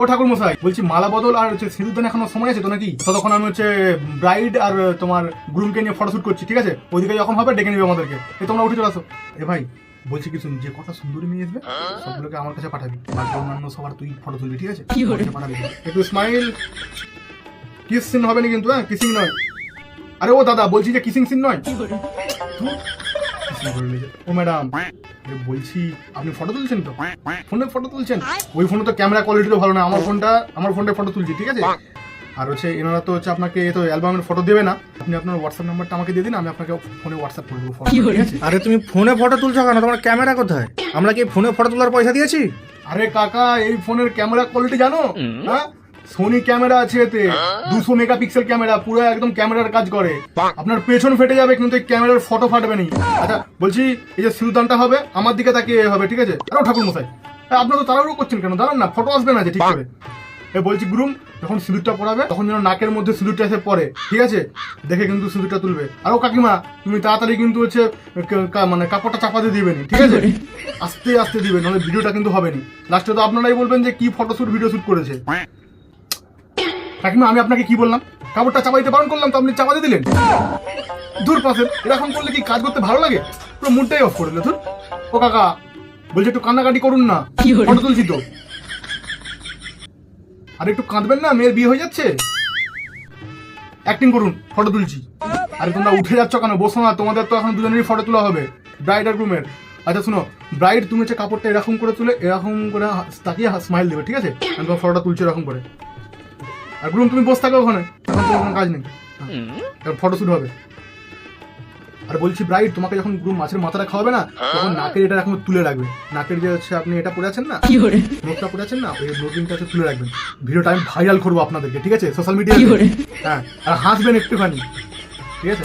ও ঠাকুর মশাই, বলছি মালা বদল আর হচ্ছে সিঁদুরদান এখনো সময় আছে তো নাকি? ততক্ষণ আমি হচ্ছে ব্রাইড আর তোমার গ্রুমকে নিয়ে ফটোশুট করছি, ঠিক আছে? ওইদিকে যখন হবে ডেকে নেবে আমাদেরকে। তোমরা উঠে চলে আসো। ভাই বলছি কি শুন, যে কথা সুন্দরী নিয়ে আসবে সবগুলোকে আমার কাছে পাঠাবি, বাকি অন্যান্য সবার তুই ফটো তুলবি, ঠিক আছে? পাঠাবি, একটু স্মাইল। কিস সিন হবে না কিন্তু, হ্যাঁ কিসিং নয়। আরে ও দাদা, বলছি যে কিসিং সিন নয়। ও ম্যাডাম, বলছি আপনি ফটো তুলছেন তো? ফোনে ফটো তুলছেন? ওই ফোনে তো ক্যামেরা কোয়ালিটিও ভালো না, আমার ফোনটা ফটো তুলছি, ঠিক আছে? আর হচ্ছে এনারা তো হচ্ছে আপনাকে তো অ্যালবামের ফটো দেবে না, আপনি আপনার হোয়াটসঅ্যাপ নাম্বারটা আমাকে দিয়ে দিন, আমি আপনাকে ফোনে হোয়াটসঅ্যাপ করে দেবো ফটো, ঠিক আছে? আরে তুমি ফোনে ফটো তুলছো কেন? তোমার ক্যামেরা কোথায়? আমরা কি ফোনে ফটো তোলার পয়সা দিয়েছি? আরে কাকা, এই ফোনের ক্যামেরা কোয়ালিটি জানো? হ্যাঁ, সোনি ক্যামেরা আছে এতে, 200 মেগাপিক্সেল ক্যামেরা, পুরো একদম ক্যামেরার কাজ করে। আপনার পেছন ফেটে যাবে কিন্তু এই ক্যামেরার ফটো ফাটবে না। আচ্ছা বলছি, এই যে সিঁদুরদানটা হবে আমার দিকে তাকিয়ে হবে, ঠিক আছে? আরে ঠাকুর মশাই, আপনারা তো তাড়াহুড়ো করছেন কেন? দাঁড়ান না, ফটো আসবে না যে ঠিক করে। বলছি গ্রুম যখন সিঁদুরটা পড়াবে তখন যেন নাকের মধ্যে সিঁদুরটা এসে পড়ে, ঠিক আছে? দেখে কিন্তু সিঁদুরটা তুলবে। আর ও কাকিমা, তুমি তাড়াতাড়ি কিন্তু হচ্ছে মানে কাপড়টা চাপাতে দিবেন, ঠিক আছে? আস্তে আস্তে দিবেন, নাহলে ভিডিওটা কিন্তু হবে না। লাস্টে তো আপনারাই বলবেন যে কি ফটোশুট ভিডিও শুট করেছে। কাকিমা, আমি আপনাকে কি বললাম? কাপড়টা চাপাইতে বারণ করলাম তো আপনি চাপাতে দিলেন। দূর পাশে এরকম করলে কি কাজ করতে ভালো লাগে? পুরো মুডটাই অফ করে দিল। ধুর। ও কাকা, বলছি একটু কান্নাকাটি করুন না, ফটো তুলছি তো। আর একটু কাঁদবেন না, মেয়ের বিয়ে হয়ে যাচ্ছে। অ্যাক্টিং করুন, ফটো তুলছি। আরে তোমরা উঠে যাচ্ছ কেন? বসো না, তোমাদের তো এখন দুজনেরই ফটো তোলা হবে, ব্রাইড আর গ্রুমের। আচ্ছা শুনো, ব্রাইড তুমি হচ্ছে কাপড়টা এরকম করে তুলে এরকম করে তাকিয়ে স্মাইল দেবে, ঠিক আছে? আমি তোমার ফটোটা তুলছি এরকম করে। আর গ্রুম তুমি বসে থাকো ওখানে, এখন তোমার কোনো কাজ নেই, ফটো শুট হবে। আর বলছি ব্রাইড, তোমাকে যখন গ্রুম মাছের মাথাটা খাওয়াবে না, তখন নাকের এটা এখন তুলে রাখবে। নাকের যে হচ্ছে আপনি এটা পরে আছেন না, নোটটা পরে আছেন না, ওই নোটিংটা হচ্ছে তুলে রাখবেন। ভিডিওটা আমি ভাইরাল করবো আপনাদেরকে, ঠিক আছে? সোশ্যাল মিডিয়ায়। হ্যাঁ, আর হাসবেন একটুখানি, ঠিক আছে?